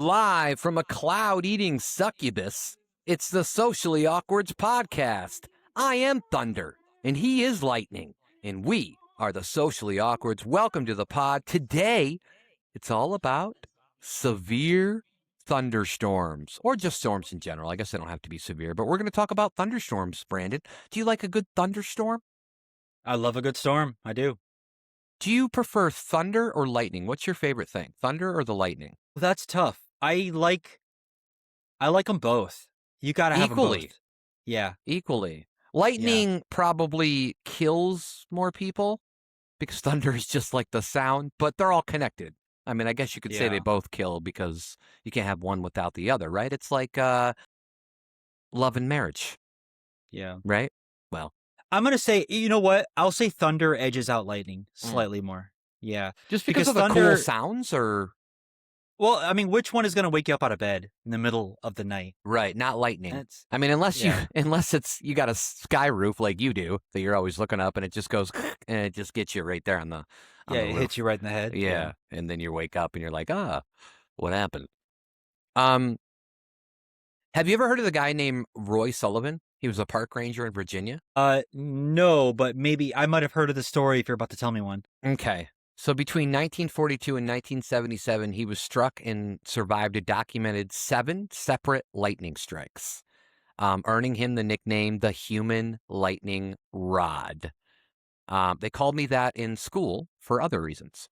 Live from a cloud-eating succubus, it's the Socially Awkwards podcast. I am Thunder, and he is Lightning, and we are the Socially Awkwards. Welcome to the pod. Today, it's all about severe thunderstorms, or just storms in general. I guess they don't have to be severe, but we're going to talk about thunderstorms, Brandon. Do you like a good thunderstorm? I love a good storm. I do. Do you prefer thunder or lightning? What's your favorite thing, thunder or the lightning? That's tough. I like them both. You got to have them Equally. both. Yeah. Equally. Lightning probably kills more people because thunder is just like the sound, but they're all connected. I mean, I guess you could say they Yeah. both kill because you can't have one without the other, right? It's like love and marriage, Yeah. right? Well, I'm going to say, you know what? I'll say thunder edges out lightning slightly more. Yeah. just because of thunder, the cool sounds or... well, I mean, which one is going to wake you up out of bed in the middle of the night? Right, not lightning. That's, I mean, unless yeah. you got a sky roof like you do that you're always looking up and it just goes and it just gets you right there on the Yeah, it roof. hits you right in the head. Yeah, and then you wake up and you're like, what happened? Have you ever heard of the guy named Roy Sullivan? He was a park ranger in Virginia. No, but maybe I might have heard of the story if you're about to tell me one. Okay. So between 1942 and 1977, he was struck and survived a documented 7 separate lightning strikes, earning him the nickname the Human Lightning Rod. They called me that in school for other reasons.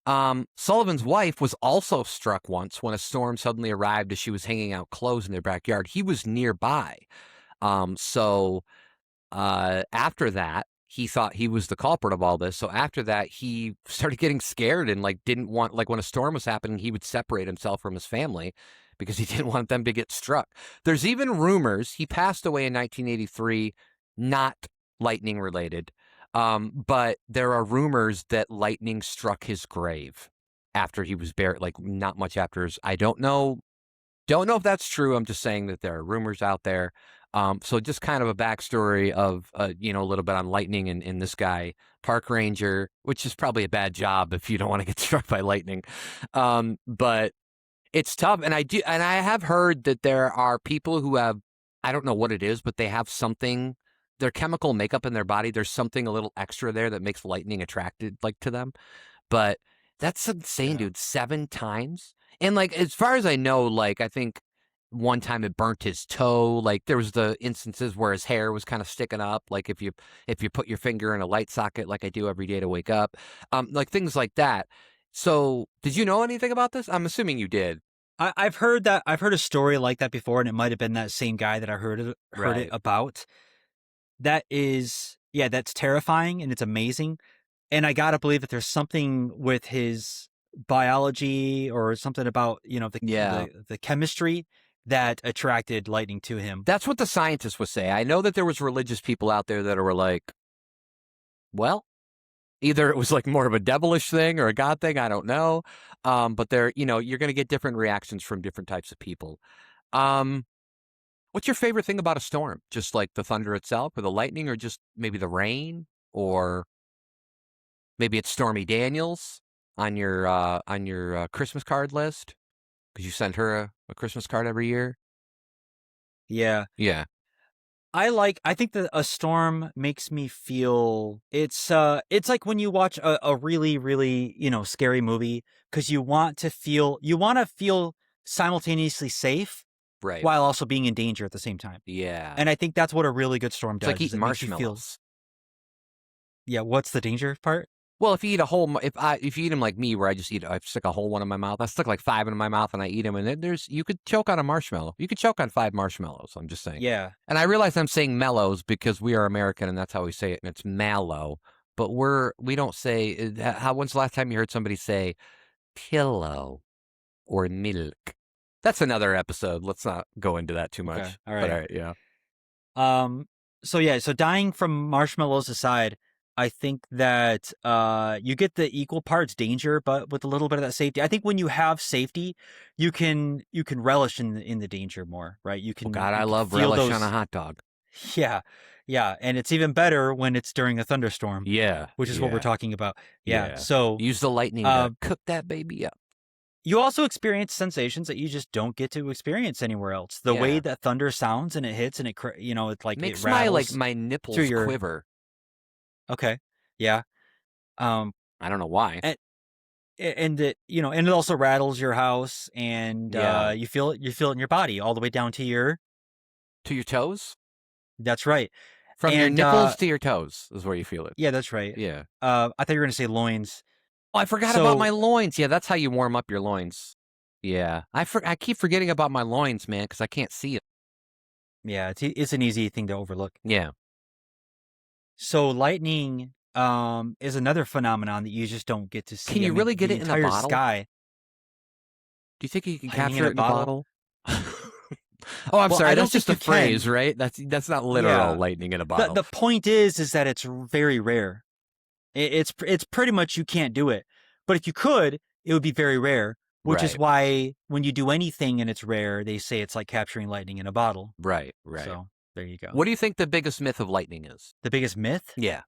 Sullivan's wife was also struck once when a storm suddenly arrived as she was hanging out clothes in their backyard. He was nearby. So after that, he thought he was the culprit of all this. So after that, he started getting scared and didn't want, when a storm was happening, he would separate himself from his family because he didn't want them to get struck. There's even rumors he passed away in 1983, not lightning related. But there are rumors that lightning struck his grave after he was buried, not much after his, I don't know if that's true. I'm just saying that there are rumors out there. So just kind of a backstory of, a little bit on lightning and this guy, park ranger, which is probably a bad job if you don't want to get struck by lightning. But it's tough. And I have heard that there are people who have, I don't know what it is, but they have something, their chemical makeup in their body. There's something a little extra there that makes lightning attracted to them. But that's insane, dude. 7 times. And as far as I know, I think one time it burnt his toe. There was the instances where his hair was kind of sticking up. If you put your finger in a light socket, like I do every day to wake up, things like that. So did you know anything about this? I'm assuming you did. I've heard that. I've heard a story like that before, and it might have been that same guy that I heard it about. That is, that's terrifying and it's amazing. And I got to believe that there's something with his biology or something about, the chemistry that attracted lightning to him. That's what the scientists would say. I know that there was religious people out there that were like, well, either it was more of a devilish thing or a God thing. I don't know. But you're going to get different reactions from different types of people. What's your favorite thing about a storm? Just the thunder itself or the lightning or just maybe the rain or maybe it's Stormy Daniels on your Christmas card list because you send her a Christmas card every year? Yeah. Yeah. I think that a storm makes me feel it's like when you watch a really, really, scary movie because you want to feel simultaneously safe. Right. While also being in danger at the same time. Yeah. And I think that's what a really good storm does. It's like eating marshmallows. Yeah, what's the danger part? Well, if you eat if you eat them like me, where I stick a whole one in my mouth. I stick 5 in my mouth and I eat them, and then you could choke on a marshmallow. You could choke on 5 marshmallows. I'm just saying. Yeah. And I realize I'm saying mellows because we are American and that's how we say it, and it's mallow. But we don't say. When's the last time you heard somebody say pillow or milk? That's another episode. Let's not go into that too much. Okay. All right. But, all right. Yeah. So dying from marshmallows aside, I think that you get the equal parts danger, but with a little bit of that safety. I think when you have safety, you can relish in the danger more, right? You can. Oh God, I love relish on a hot dog. Yeah, and it's even better when it's during a thunderstorm. Yeah, which is what we're talking about. Yeah. Yeah. So use the lightning to cook that baby up. You also experience sensations that you just don't get to experience anywhere else. The way Yeah. that thunder sounds and it hits and it's like it Makes rattles my through nipples your. quiver. Okay, yeah. Um, I don't know why. and and it also rattles your house, and Yeah. you feel it in your body all the way down to your. To your toes? That's right. From your And nipples to your toes is where you feel it. yeah, that's right. Yeah. I thought you were gonna say loins. Oh, I forgot about my So loins. Yeah, that's how you warm up your loins. Yeah. I keep forgetting about my loins, man, because I can't see it. yeah, it's an easy thing to overlook. Yeah. So lightning is another phenomenon that you just don't get to Can see. I you mean, really get the it in a entire bottle? sky. Do you think you can Lightning in capture a it in a bottle? bottle? Oh, I'm Well, sorry. I That's don't just think a you phrase, can. right? That's not literal Yeah. lightning in a The bottle. the point is that it's very rare. It's pretty much you can't do it. But if you could, it would be very rare, which is Right. why when you do anything and it's rare, they say it's like capturing lightning in a bottle. Right. Right. So, there you go. What do you think the biggest myth of lightning is? The biggest myth? Yeah.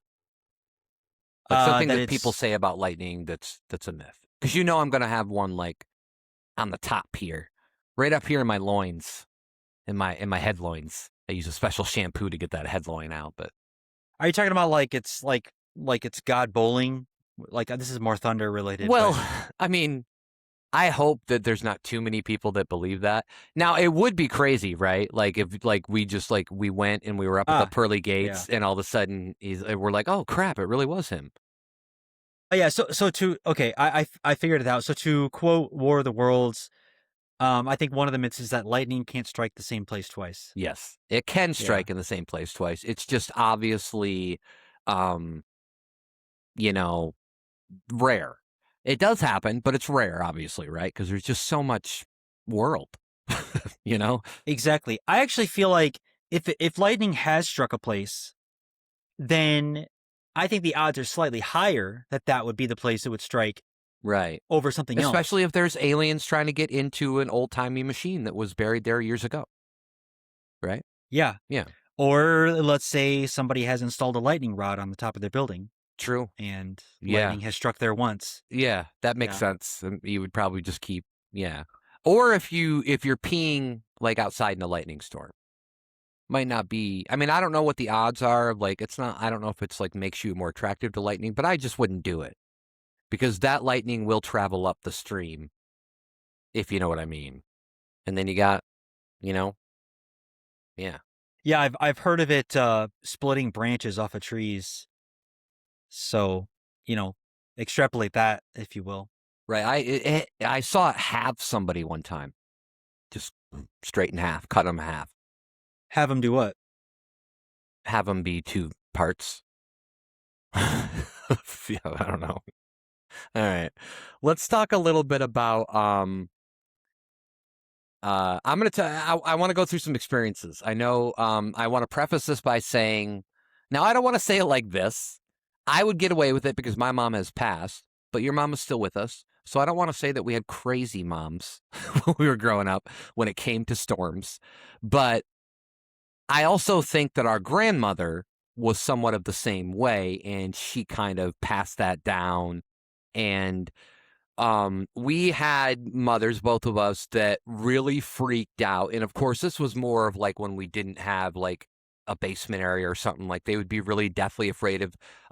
Like something That that people it's say about lightning that's a myth. Because you know I'm gonna have one like on the top here. Right up here in my loins. In my head loins. I use a special shampoo to get that head loin out, but Are you talking about like it's God bowling? Like this is more thunder related, well, but I mean, I hope that there's not too many people that believe that. Now, it would be crazy, right? Like if like we just like we went and we were up at the pearly yeah. gates and all of a sudden we're like, "Oh crap, it really was him." Oh, yeah, so to okay, I figured it out. So to quote War of the Worlds, I think one of the myths is that lightning can't strike the same place twice. Yes. It can Yeah. strike in the same place twice. It's just obviously um, you know, rare. It does happen, but it's rare obviously, right? Because there's just so much world, you know? Exactly. I actually feel like if lightning has struck a place, then I think the odds are slightly higher that that would be the place it would strike Right. over something else. Especially if there's aliens trying to get into an old-timey machine that was buried there years ago, right? Yeah. Yeah. Or let's say somebody has installed a lightning rod on the top of their building True. and Yeah. lightning has struck there once. Yeah, that makes Yeah. sense. You would probably just keep yeah. Or if you're peeing, like, outside in a lightning storm. Might not be I mean, I don't know what the odds are, like, it's not I don't know if it's, like, makes you more attractive to lightning, but I just wouldn't do it because that lightning will travel up the stream, if you know what I mean. And then you got, you know yeah. Yeah, I've heard of it splitting branches off of trees. So, you know, extrapolate that if you will. Right, I saw it halve somebody one time. Just straight in half, cut them in half. Have them do what? Have them be 2 parts. Yeah, I don't know. Alright. Let's talk a little bit about, I'm gonna tell I wanna go through some experiences. I know, I wanna preface this by saying now I don't wanna say it like this. I would get away with it because my mom has passed, but your mom is still with us. So I don't wanna say that we had crazy moms when we were growing up when it came to storms. But I also think that our grandmother was somewhat of the same way, and she kind of passed that down. And we had mothers, both of us, that really freaked out. And of course, this was more of like when we didn't have like a basement area or something. Like they would be really deathly afraid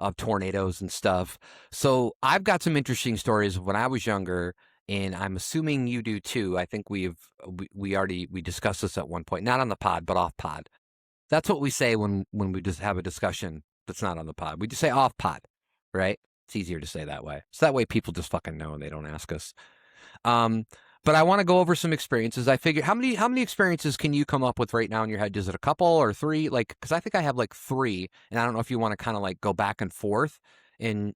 of tornadoes and stuff. So I've got some interesting stories of when I was younger, and I'm assuming you do too. I think we already we discussed this at one point, not on the pod, but off pod. That's what we say when we just have a discussion that's not on the pod. We just say off pod, right? It's easier to say that way. So that way people just fucking know and they don't ask us. Um, but I want to go over some experiences. I figure how many experiences can you come up with right now in your head? Is it a couple or three? Like, because I think I have like three, and I don't know if you want to kind of like go back and forth in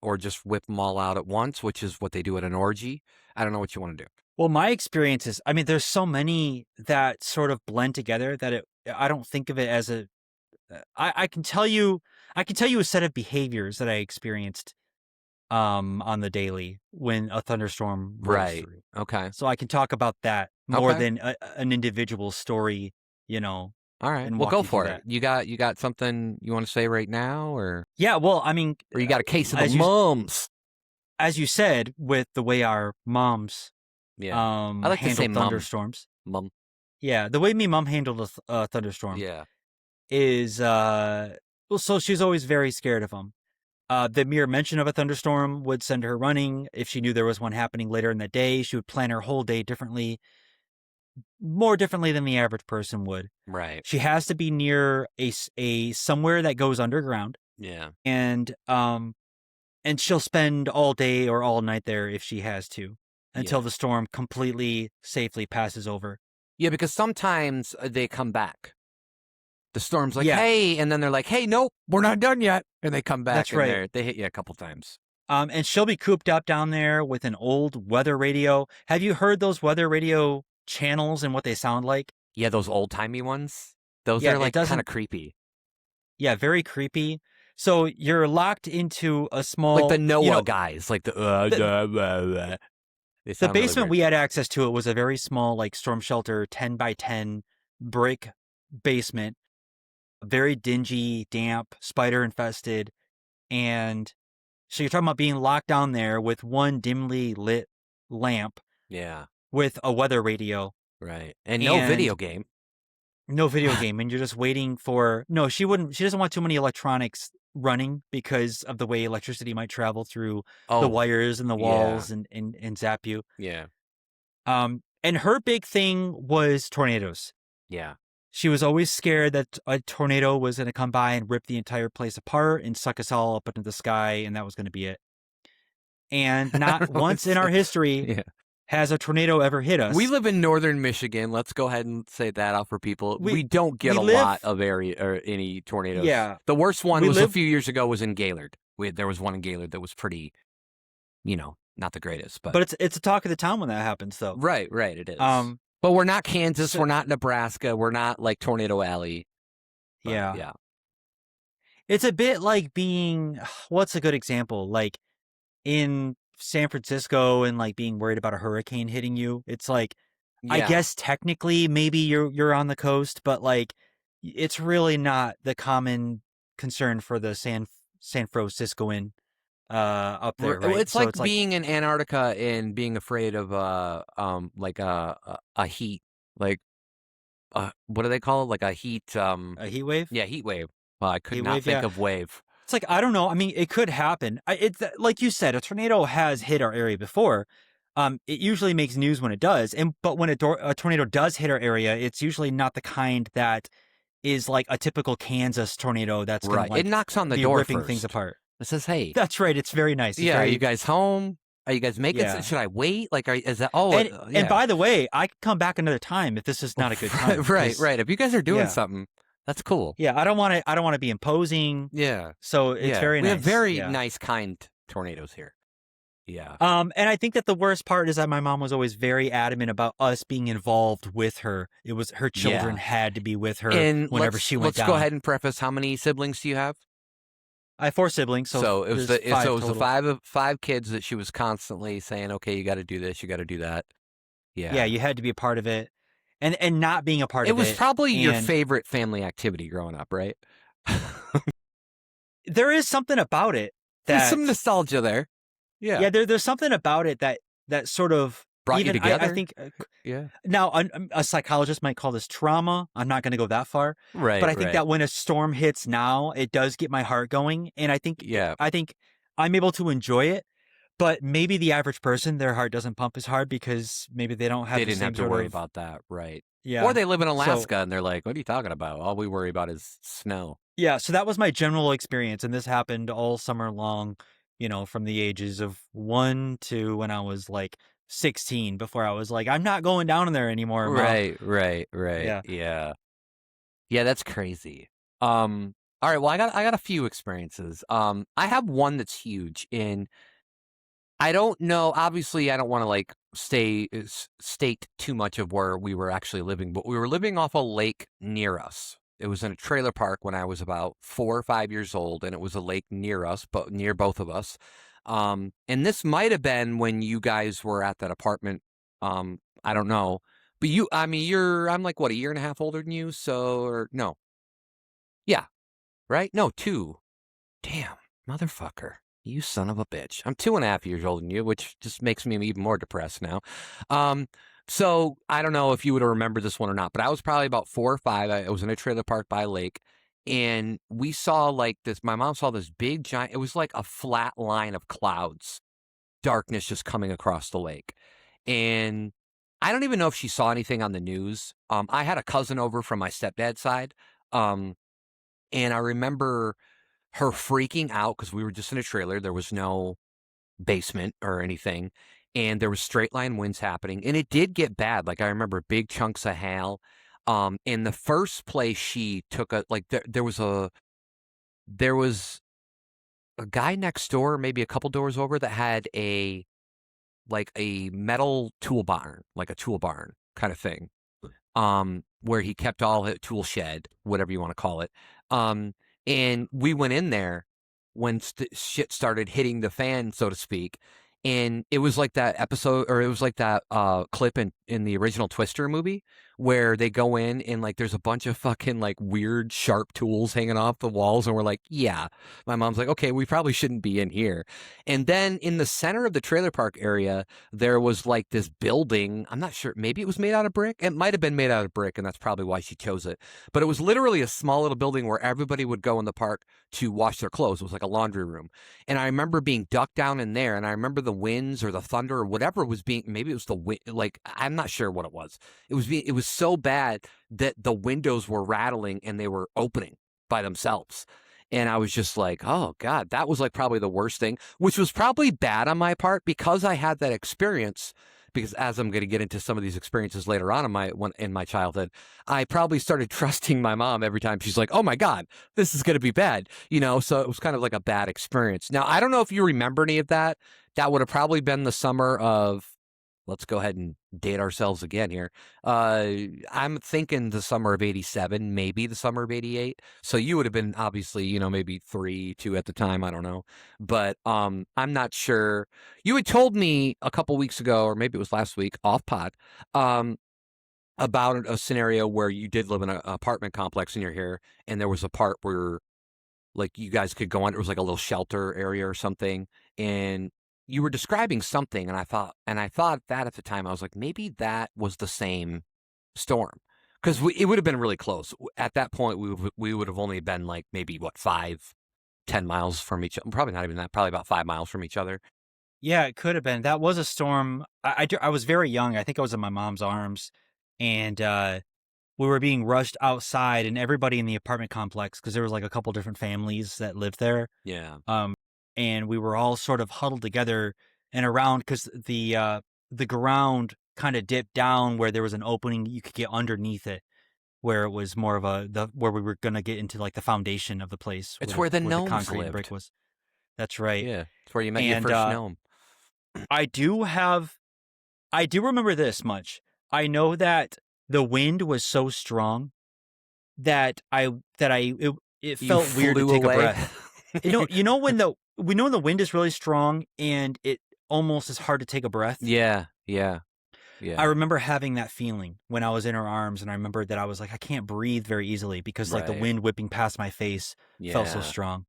or just whip them all out at once, which is what they do at an orgy. I don't know what you want to do. Well, my experiences, I mean, there's so many that sort of blend together that I don't think of it as a, I can tell you a set of behaviors that I experienced, on the daily when a thunderstorm rolls Right. through. Okay. So I can talk about that more Okay. than an individual story, you know, All right. and Well, walk go you through for it. that. You got something you want to say right now, Yeah. Well, I mean, or you got a case of the as you, mums? as you said, with the way our moms Yeah. I like to say handled mum. thunderstorms. Mum. Yeah, the way me mom handled a thunderstorm Yeah. is well, so she's always very scared of them. The mere mention of a thunderstorm would send her running. If she knew there was one happening later in the day, she would plan her whole day differently, more differently than the average person would. Right. She has to be near a somewhere that goes underground, Yeah. and she'll spend all day or all night there if she has to, until Yeah. the storm completely safely passes over. Yeah, because sometimes they come back. The storm's like, Yeah, hey, and then they're like, hey, nope, we're not done yet. And they come back that's and right. they hit you a couple times. And she'll be cooped up down there with an old weather radio. Have you heard those weather radio channels and what they sound like? Yeah, those old timey ones. Those Yeah, are it like kind of doesn't. creepy. Yeah, very creepy. So you're locked into a Like the small, Noah guys, like the they the sound really basement weird. we had access to. It was a very small, like storm shelter, 10 by 10 brick basement, very dingy, damp, spider infested. And so you're talking about being locked down there with one dimly lit lamp Yeah, with a weather radio right. And no and video game. no video game. And you're just waiting for, no, she doesn't want too many electronics running because of the way electricity might travel through the Oh, wires and the yeah, walls and zap you. yeah, And her big thing was tornadoes. yeah. She was always scared that a tornado was going to come by and rip the entire place apart and suck us all up into the sky, and that was going to be it. And not once in our history Yeah. has a tornado ever hit us. We live in northern Michigan. Let's go ahead and say that out for people. We don't get we a live- lot of area or any tornadoes. Yeah. The worst one We was a live- few years ago was in Gaylord. There was one in Gaylord that was pretty, not the greatest, but it's a talk of the town when that happens, though. right, it is. But we're not Kansas, so- we're not Nebraska, we're not like Tornado Alley. But, Yeah. yeah. It's a bit like being, what's a good example? Like in San Francisco and like being worried about a hurricane hitting you. It's like, I Yeah. guess technically maybe you're on the coast, but like it's really not the common concern for the San Franciscoan up there, right? It's So like being in Antarctica and being afraid of like a heat, like what do they call it? Like a heat a heat wave. yeah, heat wave. I could Heat not wave, think yeah. of wave. It's like, I don't know. I mean, it could happen. It's like you said, a tornado has hit our area before. It usually makes news when it does, but when a tornado does hit our area, it's usually not the kind that is like a typical Kansas tornado that's going Right. to like It knocks on the be door ripping first. things apart. It says, "Hey, That's right. It's very nice. It's yeah, are very, you guys home? Are you guys making Yeah. Should I wait? Like, is that and, yeah. and by the way, I can come back another time if this is not a good time. right. If you guys are doing Yeah. something, that's cool. Yeah, I don't want to be imposing. Yeah. So it's Yeah. very we nice. have very Yeah. nice, kind tornadoes here. Yeah. And I think that the worst part is that my mom was always very adamant about us being involved with her. It was her children Yeah. had to be with her And whenever she went let's down. go ahead and preface. How many siblings do you have? I have 4 siblings, so it was there's the 5 so it was total. the five kids that she was constantly saying, okay, you got to do this, you got to do that. Yeah. Yeah, you had to be a part of it, and not being a part It of was it. probably your and favorite family activity growing up, right? There is something about it There's that some nostalgia there. Yeah. yeah, there's something about it that sort of Brought you even together. I think Yeah. now a psychologist might call this trauma. I'm not going to go that far, Right. but I think that when a storm hits now, it does get my heart going, and I think I'm able to enjoy it. But maybe the average person, their heart doesn't pump as hard because maybe they don't have they the didn't same have to sort worry of, about that, right? yeah. Or they live in So- Alaska and they're like, what are you talking about? All we worry about is snow. Yeah, so that was my general experience, and this happened all summer long, from the ages of 1 to when I was like 16, before I was like, I'm not going down in there anymore, Mom. Right. Yeah. Yeah, that's crazy. All right, well, I got a few experiences. I have one that's huge in I don't know. Obviously, I don't want to like state too much of where we were actually living, but we were living off a lake near us. It was in a trailer park when I was about 4 or 5 years old, and it was a lake near us, but near both of us. And this might have been when you guys were at that apartment. I don't know, but I'm like what, a year and a half older than you, or no? Yeah, right? No, 2. Damn, motherfucker. You son of a bitch. I'm 2.5 years older than you, which just makes me even more depressed now. Um, so I don't know if you would have remembered this one or not, but I was probably about 4 or 5. I was in a trailer park by a lake, and we saw like this. My mom saw this big giant. It was like a flat line of clouds, darkness just coming across the lake, and I don't even know if she saw anything on the news. I had a cousin over from my stepdad's side, um, and I remember her freaking out because we were just in a trailer. There was no basement or anything, and there was straight line winds happening, and it did get bad. Like, I remember big chunks of hail. In the first place she took a like, there was a guy next door, maybe a couple doors over, that had a metal tool barn, like a tool barn kinda thing, where he kept all his tool shed, whatever you wanna call it. Um, and we went in there when shit started hitting the fan, so to speak, and it was like that episode, or it was like that, clip in the original Twister movie where they go in and, like, there's a bunch of fucking, like, weird sharp tools hanging off the walls, and we're like, "Yeah." My mom's like, "Okay, we probably shouldn't be in here." And then in the center of the trailer park area, there was like this building. I'm not sure. Maybe it was made out of brick. It might have been made out of brick, and that's probably why she chose it. But it was literally a small little building where everybody would go in the park to wash their clothes. It was like a laundry room. And I remember being ducked down in there, and I remember the winds or the thunder or whatever was being, maybe it was the wind, like, I'm not sure what it was. It was so bad that the windows were rattling and they were opening by themselves. And I was just like, "Oh god, that was, like, probably the worst thing," which was probably bad on my part because I had that experience, because as I'm gonna get into some of these experiences later on in my childhood, I probably started trusting my mom every time she's like, "Oh my god, this is gonna be bad," so it was kind of like a bad experience. Now, I don't know if you remember any of that. That would have probably been the summer of, let's go ahead and date ourselves again here. Uh, I'm thinking the summer of '87, maybe the summer of '88. So you would have been obviously, maybe 3, 2 at the time. I don't know, but I'm not sure. You had told me a couple weeks ago, or maybe it was last week, off pod, um, about a scenario where you did live in an apartment complex in your hair, and there was a part where, like, you guys could go on. It was like a little shelter area or something, and you were describing something, and I thought that at the time, I was like, maybe that was the same storm, 'cause it would have been really close. At that point, we would have only been, like, maybe, what, 5, 10 miles from each other. Probably not even that, probably about 5 miles from each other. Yeah, it could have been. That was a storm. I was very young. I think I was in my mom's arms, and we were being rushed outside, and everybody in the apartment complex, because there was like a couple different families that lived there. Yeah. Um, and we were all sort of huddled together and around, because the ground kind of dipped down where there was an opening you could get underneath it, where it was more of where we were gonna get into like the foundation of the place It's where the where the gnomes concrete and brick lived. was. That's right. Yeah. It's where you met your And first gnome. I do have I do remember this much. I know that the wind was so strong that it You felt weird to flew take a away. breath. When the wind is really strong and it almost is hard to take a breath. Yeah, yeah, I yeah. remember having that feeling when I was in her arms, and I remember that I was like, I can't breathe very easily because like the Right. wind whipping past my face felt so Yeah. strong.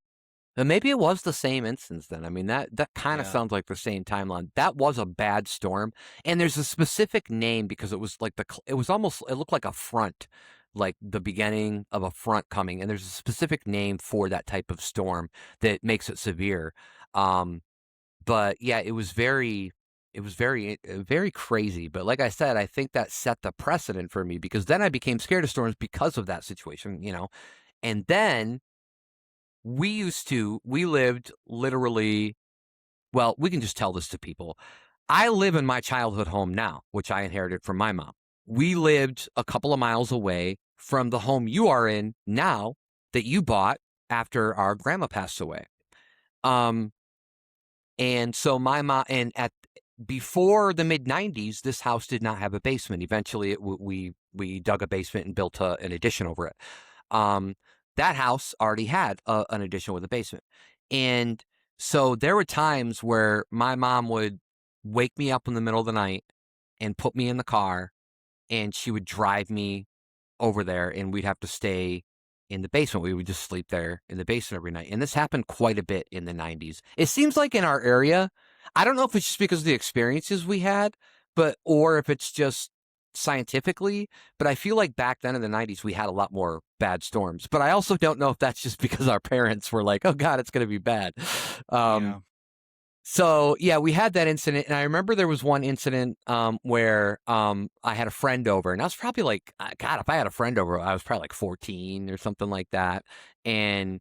And maybe it was the same instance then. I mean, that kinda Yeah. sounds like the same timeline. That was a bad storm, and there's a specific name because it was like it was almost, it looked like a front, like the beginning of a front coming, and there's a specific name for that type of storm that makes it severe. Um, but yeah, very crazy, but like I said, I think that set the precedent for me because then I became scared of storms because of that situation. And then we lived literally, well, we can just tell this to people. I live in my childhood home now, which I inherited from my mom. We lived a couple of miles away from the home you are in now that you bought after our grandma passed away. Um, and so my mom, and at before the mid '90s, this house did not have a basement. Eventually, we dug a basement and built an addition over it. Um, that house already had an addition with a basement, and so there were times where my mom would wake me up in the middle of the night and put me in the car, and she would drive me over there, and we'd have to stay. in the basement. We would just sleep there in the basement every night. And this happened quite a bit in the 90s. It seems like in our area, I don't know if it's just because of the experiences we had, or if it's just scientifically, but I feel like back then in the 90s, we had a lot more bad storms. But I also don't know if that's just because our parents were like, oh God, it's going to be bad. Um, Yeah. so yeah, we had that incident, and I remember there was one incident where I had a friend over, and I was probably like, God, if I had a friend over, I was probably like 14 or something like that, and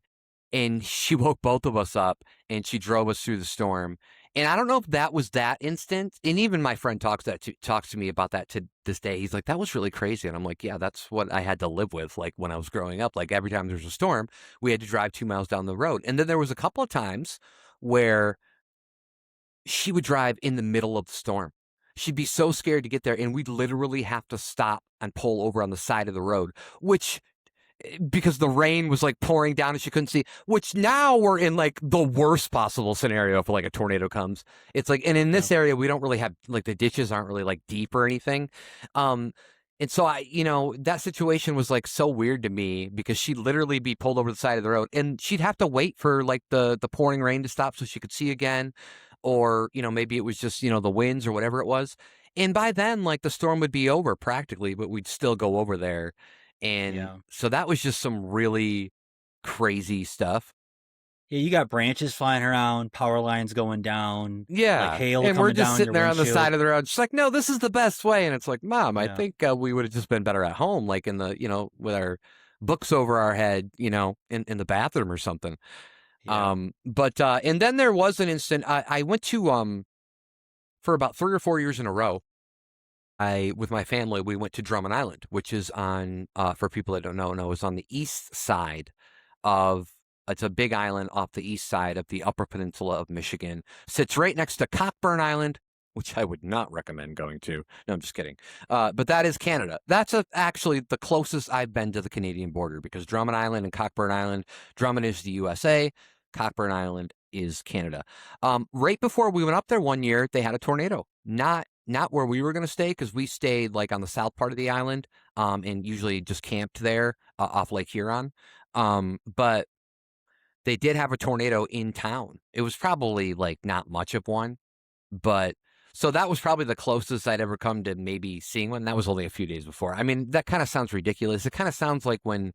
she woke both of us up, and she drove us through the storm. And I don't know if that was that instant, and even my friend talks to me about that to this day. He's like, that was really crazy, and I'm like, yeah, that's what I had to live with, like when I was growing up. Like every time there was a storm, we had to drive 2 miles down the road, and then there was a couple of times where she would drive in the middle of the storm. She'd be so scared to get there, and we'd literally have to stop and pull over on the side of the road, which because the rain was like pouring down and she couldn't see, which now we're in like the worst possible scenario if like a tornado comes. It's like, and in Yeah. this area, we don't really have like the ditches aren't really like deep or anything. Um, and so that situation was like so weird to me because she'd literally be pulled over the side of the road and she'd have to wait for like the pouring rain to stop so she could see again. Or, maybe it was just, the winds or whatever it was. And by then, like the storm would be over practically, but we'd still go over there. And Yeah. so that was just some really crazy stuff. Yeah, you got branches flying around, power lines going down, like Yeah. hail And we're coming just down sitting your there on the windshield. side of the road. She's like, no, this is the best way. And it's like, Mom, I Yeah. think we would have just been better at home, like in the, with our books over our head, in the bathroom or something. Yeah. And then there was an instant I went to, for about 3 or 4 years in a row. With my family, we went to Drummond Island, which is on, for people that don't know, is on the east side of, it's a big island off the east side of the Upper Peninsula of Michigan. Sits right next to Cockburn Island, which I would not recommend going to. No, I'm just kidding. But that is Canada. That's actually the closest I've been to the Canadian border because Drummond Island and Cockburn Island, Drummond is the USA, Cockburn Island is Canada. Right before we went up there one year, they had a tornado. Not where we were going to stay because we stayed like on the south part of the island, and usually just camped there off Lake Huron. But they did have a tornado in town. It was probably like not much of one, but so that was probably the closest I'd ever come to maybe seeing one. That was only a few days before. I mean, that kind of sounds ridiculous. It kind of sounds like when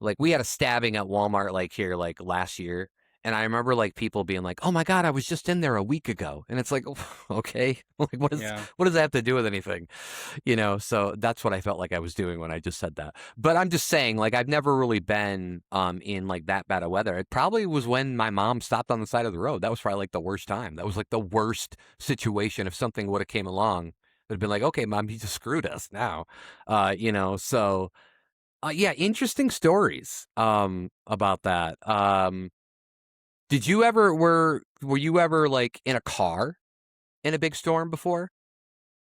like we had a stabbing at Walmart like here like last year, and I remember like people being like, "Oh my God, I was just in there a week ago," and it's like, oh, okay, like Yeah. what does that have to do with anything, So that's what I felt like I was doing when I just said that. But I'm just saying, like I've never really been in like that bad of weather. It probably was when my mom stopped on the side of the road. That was probably like the worst time. That was like the worst situation. If something would have came along, it'd been like, okay, Mom, you just screwed us now, So. Yeah, interesting stories about that. Did you ever were you ever like in a car in a big storm before?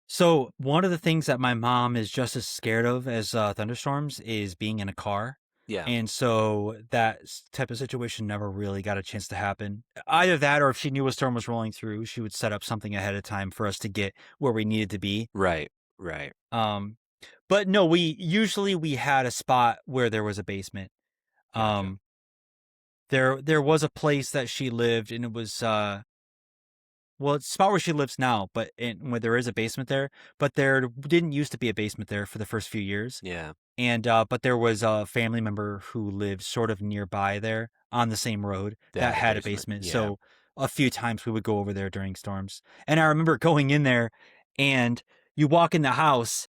So one of the things that my mom is just as scared of as thunderstorms is being in a car. Yeah. And so that type of situation never really got a chance to happen. Either that, or if she knew a storm was rolling through, she would set up something ahead of time for us to get where we needed to be. Right. Right. Um, but no, we had a spot where there was a basement. Gotcha. Um, there was a place that she lived, and it was well, it's a spot where she lives now, but where there is a basement there, but there didn't used to be a basement there for the first few years. Yeah. And but there was a family member who lived sort of nearby there on the same road They that had a had a basement. basement. Yeah. So a few times we would go over there during storms. And I remember going in there, and you walk in the house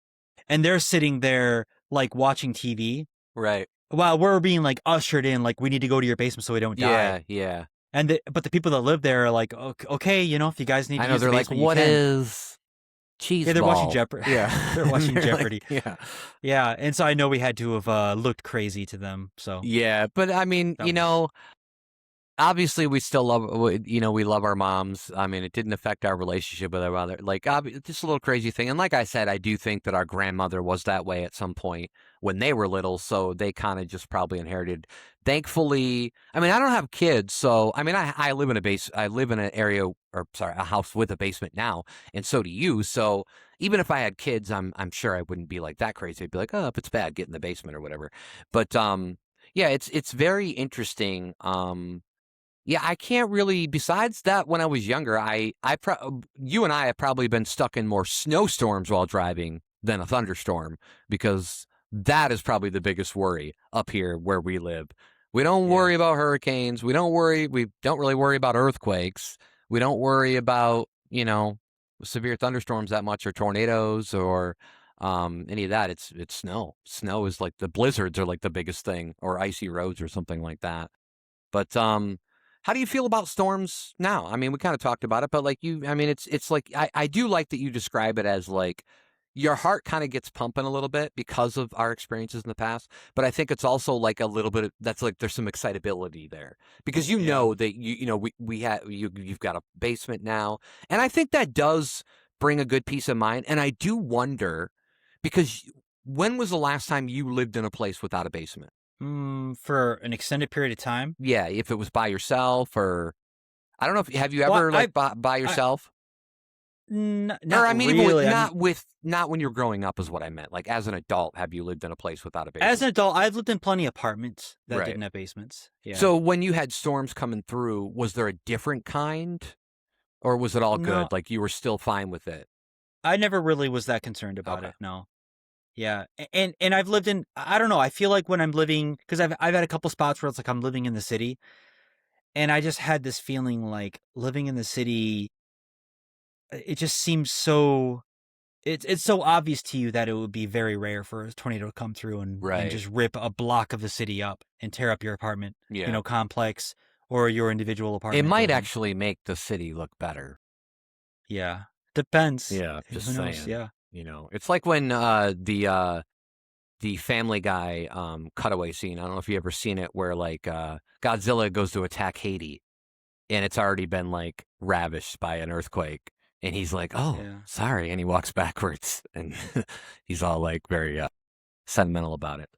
and they're sitting there like watching TV Right. while we're being like ushered in, like we need to go to your basement so we don't die. Yeah. Yeah. And but the people that live there are like, okay, if you guys need I to know use the they're like, basement, you what can. is cheese Yeah, they're watching ball? Jeopardy. Yeah. They're watching They're like, Jeopardy. yeah. Yeah, and so I know we had to have looked crazy to them. So Yeah. But I mean, that was obviously we still we love our moms. I mean, it didn't affect our relationship with our mother. Like, just a little crazy thing. And like I said, I do think that our grandmother was that way at some point when they were little. So they kind of just probably inherited. Thankfully, I mean, I don't have kids. So, I mean, I live in I live in an area, or sorry, a house with a basement now. And so do you. So even if I had kids, I'm sure I wouldn't be like that crazy. I'd be like, oh, if it's bad, get in the basement or whatever. But, Yeah, it's very interesting. Yeah, I can't really besides that when I was younger, you and I have probably been stuck in more snowstorms while driving than a thunderstorm because that is probably the biggest worry up here where we live. We don't Yeah. worry about hurricanes. We don't really worry about earthquakes. We don't worry about, severe thunderstorms that much or tornadoes or any of that. It's snow. Snow is like the blizzards are like the biggest thing or icy roads or something like that. But, how do you feel about storms now? I mean, we kinda talked about it, but, like, it's like I do like that you describe it as, like, your heart kinda gets pumping a little bit because of our experiences in the past, but I think it's also, like, a little bit of that's, like, there's some excitability there because you Yeah. know that you've got a basement now, and I think that does bring a good peace of mind, and I do wonder because when was the last time you lived in a place without a basement? For an extended period of time. Yeah, if it was by yourself or I don't know if have you Well, ever, like, by I yourself? Or not I mean, even with really. I mean, not when you're growing up is what I meant, like, as an adult, have you lived in a place without a as basement? an adult, I've lived in plenty of apartments that Right. didn't have basements. Yeah. So, when you had storms coming through, was there a different kind, or was it all No, good, like, you were still fine with it? I never really was that concerned about Okay. it. No. Yeah. And I've lived in. I don't know. I feel like when I'm living, because I've had a couple spots where it's like I'm living in the city, and I just had this feeling like living in the city. It just seems so. It's so obvious to you that it would be very rare for a tornado to come through and Right. just rip a block of the city up and tear up your apartment, Yeah. complex or your individual It apartment might building. actually make the city look better. Yeah. Depends. Yeah, Who just knows? saying, Yeah. it's like when, the Family Guy, cutaway scene, I don't know if you ever seen it where, like, Godzilla goes to attack Haiti, and it's already been, like, ravished by an earthquake, and he's like, "Oh, Yeah. sorry," and he walks backwards, and he's all, like, very, sentimental about it.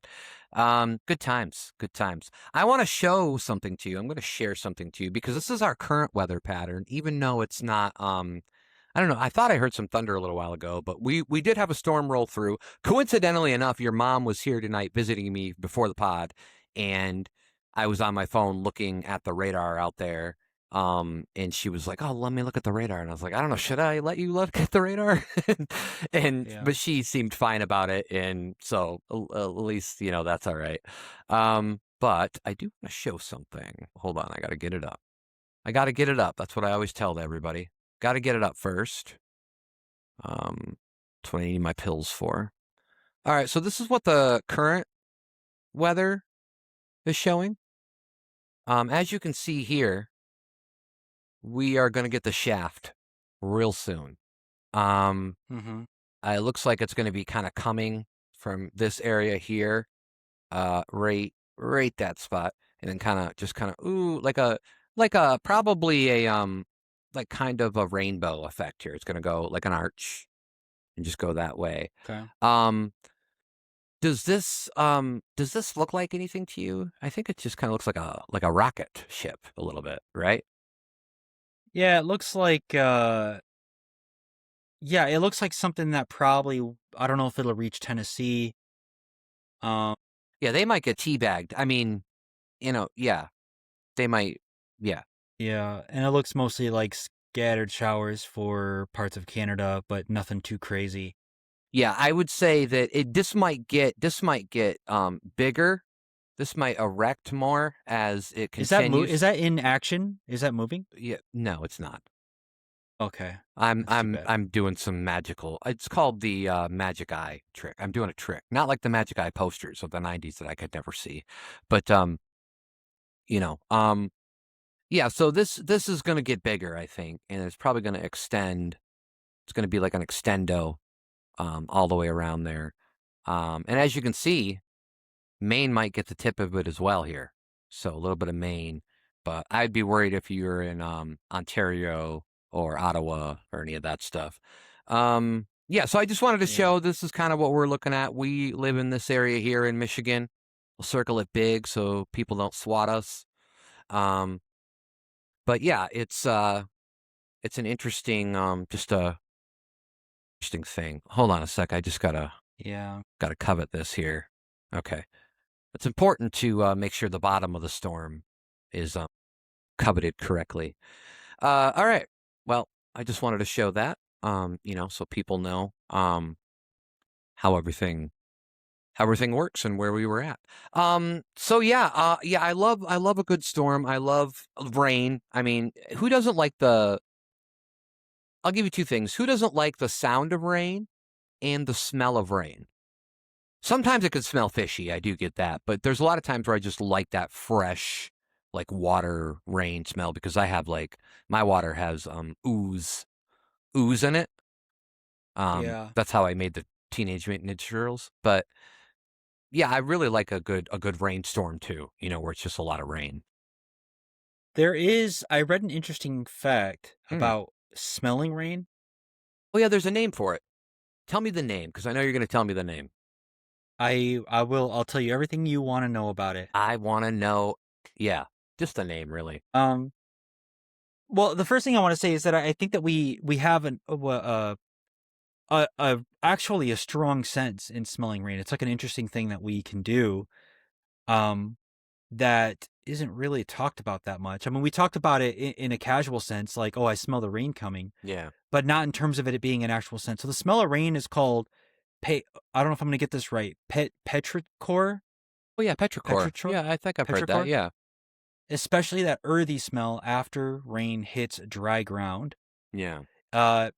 Good times, good times. I wanna show something to you, I'm gonna share something to you because this is our current weather pattern, even though it's not, I don't know, I thought I heard some thunder a little while ago, but we did have a storm roll through. Coincidentally enough, your mom was here tonight visiting me before the pod, and I was on my phone looking at the radar out there, and she was like, "Oh, let me look at the radar," and I was like, "I don't know, should I let you look at the radar?" Yeah. But she seemed fine about it, and so at least, that's alright. But I do wanna show something. Hold on, I gotta get it up. I gotta get it up, that's what I always tell everybody. Gotta get it up first. That's what I need my pills for. Alright, so this is what the current weather is showing. As you can see here, we are gonna get the shaft real soon. Um, Mhm. it looks like it's gonna be kinda coming from this area here, right that spot, and then kinda ooh, like a probably like kind of a rainbow effect here. It's gonna go like an arch and just go that way. Okay. Um, does this look like anything to you? I think it just kinda looks like a rocket ship a little bit, right? Yeah, it looks like yeah, it looks like something that probably I don't know if it'll reach Tennessee. Um Yeah, they might get teabagged. I mean, yeah, they might yeah. yeah, and it looks mostly like scattered showers for parts of Canada, but nothing too crazy. Yeah, I would say that this might get bigger. This might erect more as it Is continues. that in action? Is that moving? Yeah, no, it's not. Okay. I'm That's too I'm bad. I'm doing some magical. It's called the magic eye trick. I'm doing a trick, not like the magic eye posters of the '90s that I could never see, but you know, um, yeah. So this is going to get bigger, I think, and it's probably going to extend. It's going to be like an extendo all the way around there. And as you can see, Maine might get the tip of it as well here. So a little bit of Maine, but I'd be worried if you're in Ontario or Ottawa or any of that stuff. Yeah, so I just wanted to Yeah. show this is kind of what we're looking at. We live in this area here in Michigan. We'll circle it big so people don't swat us. Um, but yeah, it's an interesting just a interesting thing. Hold on a sec. I just gotta Yeah. gotta covet this here. Okay. It's important to make sure the bottom of the storm is coveted correctly. All right. Well, I just wanted to show that, so people know how everything works and where we were at. So yeah, I love a good storm. I love rain. I mean, who doesn't like the? I'll give you two things. Who doesn't like the sound of rain and the smell of rain? Sometimes it could smell fishy. I do get that, but there's a lot of times where I just like that fresh, like water rain smell because I have like my water has ooze in it. Yeah. That's how I made the Teenage Mutant Ninja Turtles. But yeah, I really like a good rainstorm too. Where it's just a lot of rain. I read an interesting fact Hmm. about smelling rain. Oh yeah, there's a name for it. Tell me the name because I know you're going to tell me the name. I'll tell you everything you want to know about it. I want to know. Yeah, just the name, really. Um, well, the first thing I want to say is that I think that we have actually a strong sense in smelling rain. It's like an interesting thing that we can do. Um, that isn't really talked about that much. I mean, we talked about it in a casual sense, like, oh, I smell the rain coming, Yeah. but not in terms of it being an actual sense. So the smell of rain is called I don't know if I'm going to get this right. Petrichor, Oh yeah, petrichor. petrichor, Yeah, I think I've heard that. petrichor. Yeah. Especially that earthy smell after rain hits dry ground. Yeah.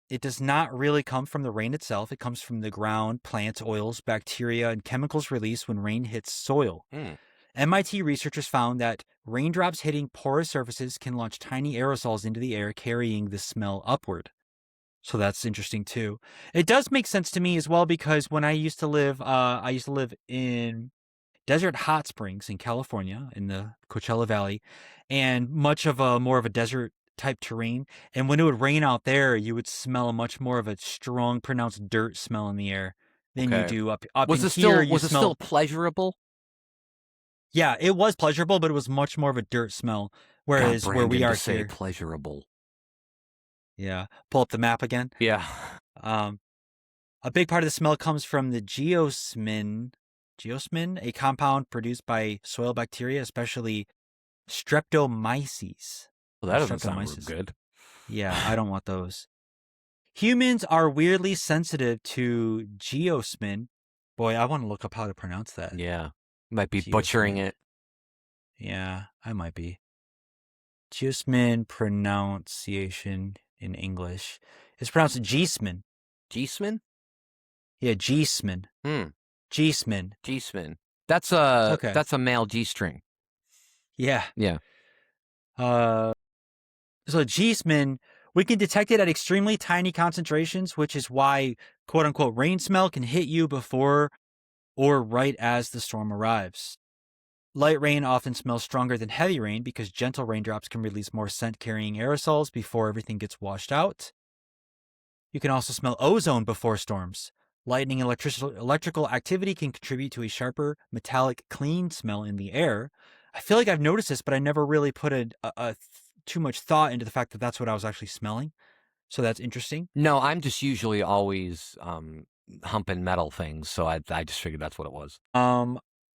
It does not really come from the rain itself. It comes from the ground, plants, oils, bacteria, and chemicals released when rain hits soil. Hmm. MIT researchers found that raindrops hitting porous surfaces can launch tiny aerosols into the air, carrying the smell upward. So that's interesting too. It does make sense to me as well because when I used to live in desert hot springs in California in the Coachella Valley, and much of a more of a desert type terrain. And when it would rain out there, you would smell much more of a strong, pronounced dirt smell in the air than you Okay. do up Was in it here. still You was it still smell, pleasurable? yeah, it was pleasurable, but it was much more of a dirt smell. God, Whereas where we Brandon, to are say here, pleasurable. yeah, pull up the map again. Yeah. Um, a big part of the smell comes from the geosmin, a compound produced by soil bacteria, especially Streptomyces. Well, Or that doesn't sound real streptomyces. good. Yeah, I don't want those. Humans are weirdly sensitive to geosmin. Boy, I want to look up how to pronounce that. Yeah. Might be butchering Geosmin. it. Yeah, I might be. Geosmin pronunciation in English is pronounced Geesmin. Geesman? Yeah, Geesmin. Hmm. Geesmin. Geesman. That's a Okay. that's a male G string. Yeah. Yeah. Uh, so Geesmin, we can detect it at extremely tiny concentrations, which is why quote unquote rain smell can hit you before or right as the storm arrives. Light rain often smells stronger than heavy rain because gentle raindrops can release more scent carrying aerosols before everything gets washed out. You can also smell ozone before storms. Lightning and electrical activity can contribute to a sharper, metallic, clean smell in the air. I feel like I've noticed this, but I never really put too much thought into the fact that that's what I was actually smelling. So that's interesting. No, I'm just usually always humping metal things, so I just figured that's what it was.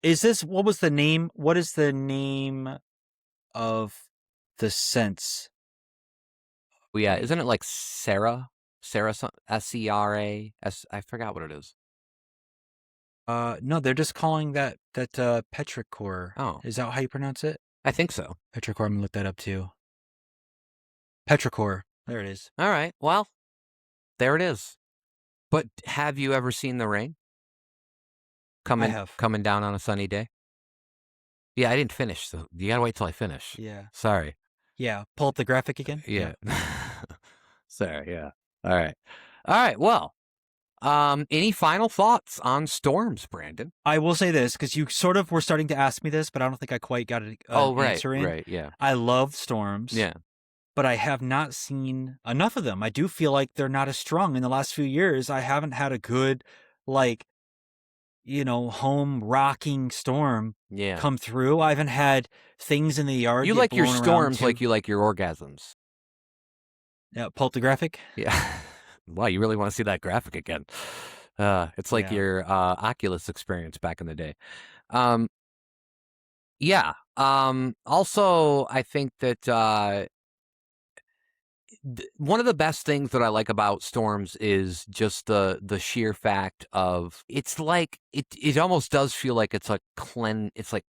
Is this what was the name? What is the name of the sense? Well, yeah, Wait. isn't it like Sarah? Sarah, Sera? I forgot what it is. No, they're just calling that petrichor. Oh, Is that how you pronounce it? I think so. Petrichor. I'm gonna look that up too. Petrichor. There it is. All right. Well, there it is. But have you ever seen the rain I coming have. coming down on a sunny day? Yeah, I didn't finish, so you gotta wait till I finish. Yeah. Sorry. Yeah. Pull up the graphic again. Yeah. Sorry. Yeah. All right. All right. Well, any final thoughts on storms, Brandon? I will say this because you sort of were starting to ask me this, but I don't think I quite got an Oh, right. answer in. Right. Yeah. I love storms, Yeah. but I have not seen enough of them. I do feel like they're not as strong in the last few years. I haven't had a good, like, home rocking storm Yeah. come through. I haven't had things in the yard You get like your blown around storms too. like you like your orgasms. Yeah, pull up the graphic. Yeah. Wow, you really want to see that graphic again. It's like Yeah. your Oculus experience back in the day. Um, Yeah. Also, I think that one of the best things that I like about storms is just the sheer fact of it's like it almost does feel like it's a it's like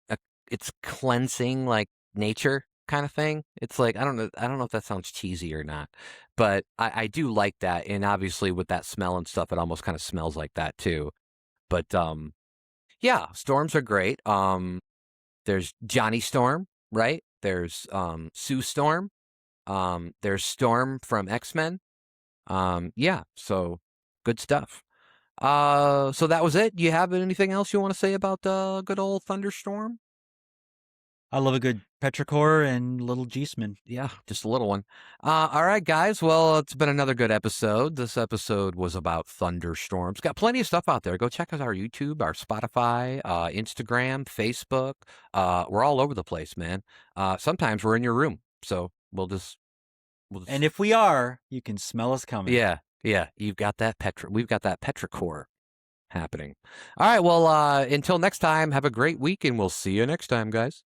a, it's cleansing like nature kind of thing. It's like I don't know if that sounds cheesy or not, but I do like that. And obviously with that smell and stuff, it almost kind of smells like that too. But yeah, storms are great. There's Johnny Storm, right? There's Sue Storm. There's Storm from X-Men. Yeah, so good stuff. So that was it. Do you have anything else you want to say about good old Thunderstorm? I love a good petrichor and little Geeseman. Yeah, just a little one. All right, guys. Well, it's been another good episode. This episode was about thunderstorms. Got plenty of stuff out there. Go check out our YouTube, our Spotify, Instagram, Facebook. We're all over the place, man. Sometimes we're in your room, so we'll just And if we are, you can smell us coming. yeah, yeah. You've got that We've got that petrichor happening. All right. Well, until next time, have a great week, and we'll see you next time, guys.